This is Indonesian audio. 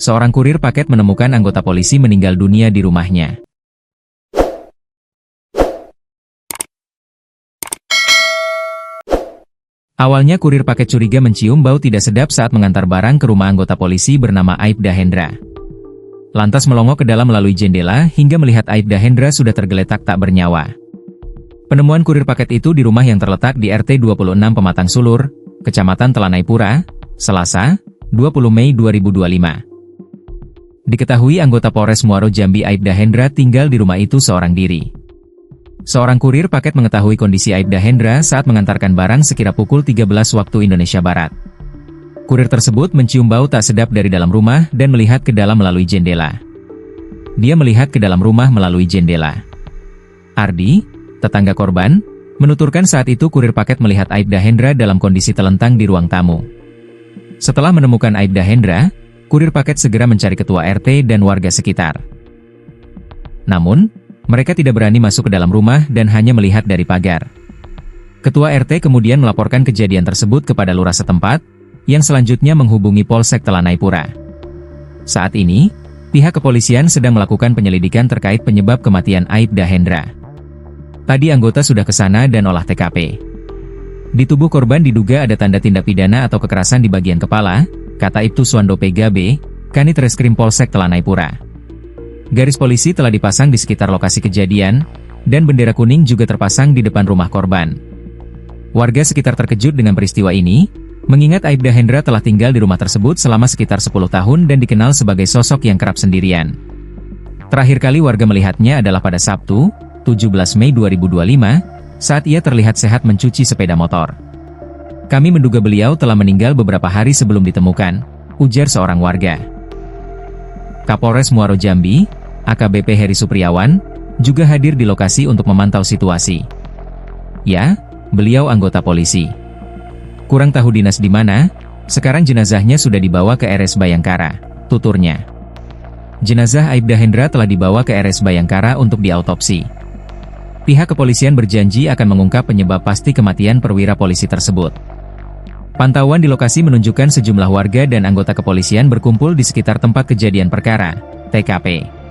seorang kurir paket menemukan anggota polisi meninggal dunia di rumahnya. Awalnya kurir paket curiga mencium bau tidak sedap saat mengantar barang ke rumah anggota polisi bernama Aibda Hendra. Lantas melongo ke dalam melalui jendela hingga melihat Aibda Hendra sudah tergeletak tak bernyawa. Penemuan kurir paket itu di rumah yang terletak di RT 26 Pematang Sulur, Kecamatan Telanaipura, Selasa, 20 Mei 2025. Diketahui anggota Polres Muaro Jambi Aibda Hendra tinggal di rumah itu seorang diri. Seorang kurir paket mengetahui kondisi Aibda Hendra saat mengantarkan barang sekira pukul 13 waktu Indonesia Barat. Kurir tersebut mencium bau tak sedap dari dalam rumah dan melihat ke dalam melalui jendela. Dia melihat ke dalam rumah melalui jendela. Ardi, tetangga korban, menuturkan saat itu kurir paket melihat Aibda Hendra dalam kondisi telentang di ruang tamu. Setelah menemukan Aibda Hendra, kurir paket segera mencari ketua RT dan warga sekitar. Namun, mereka tidak berani masuk ke dalam rumah dan hanya melihat dari pagar. Ketua RT kemudian melaporkan kejadian tersebut kepada lurah setempat, yang selanjutnya menghubungi Polsek Telanaipura. Saat ini, pihak kepolisian sedang melakukan penyelidikan terkait penyebab kematian Aibda Hendra. Tadi anggota sudah ke sana dan olah TKP. Di tubuh korban diduga ada tanda tindak pidana atau kekerasan di bagian kepala, kata Ibtu Suwando PGB, Kanit Reskrim Polsek Telanaipura. Garis polisi telah dipasang di sekitar lokasi kejadian, dan bendera kuning juga terpasang di depan rumah korban. Warga sekitar terkejut dengan peristiwa ini, mengingat Aibda Hendra telah tinggal di rumah tersebut selama sekitar 10 tahun dan dikenal sebagai sosok yang kerap sendirian. Terakhir kali warga melihatnya adalah pada Sabtu, 17 Mei 2025, saat ia terlihat sehat mencuci sepeda motor. Kami menduga beliau telah meninggal beberapa hari sebelum ditemukan, ujar seorang warga. Kapolres Muaro Jambi, AKBP Heri Supriawan, juga hadir di lokasi untuk memantau situasi. Ya, beliau anggota polisi. Kurang tahu dinas di mana, sekarang jenazahnya sudah dibawa ke RS Bayangkara, tuturnya. Jenazah Aibda Hendra telah dibawa ke RS Bayangkara untuk diautopsi. Pihak kepolisian berjanji akan mengungkap penyebab pasti kematian perwira polisi tersebut. Pantauan di lokasi menunjukkan sejumlah warga dan anggota kepolisian berkumpul di sekitar tempat kejadian perkara, TKP.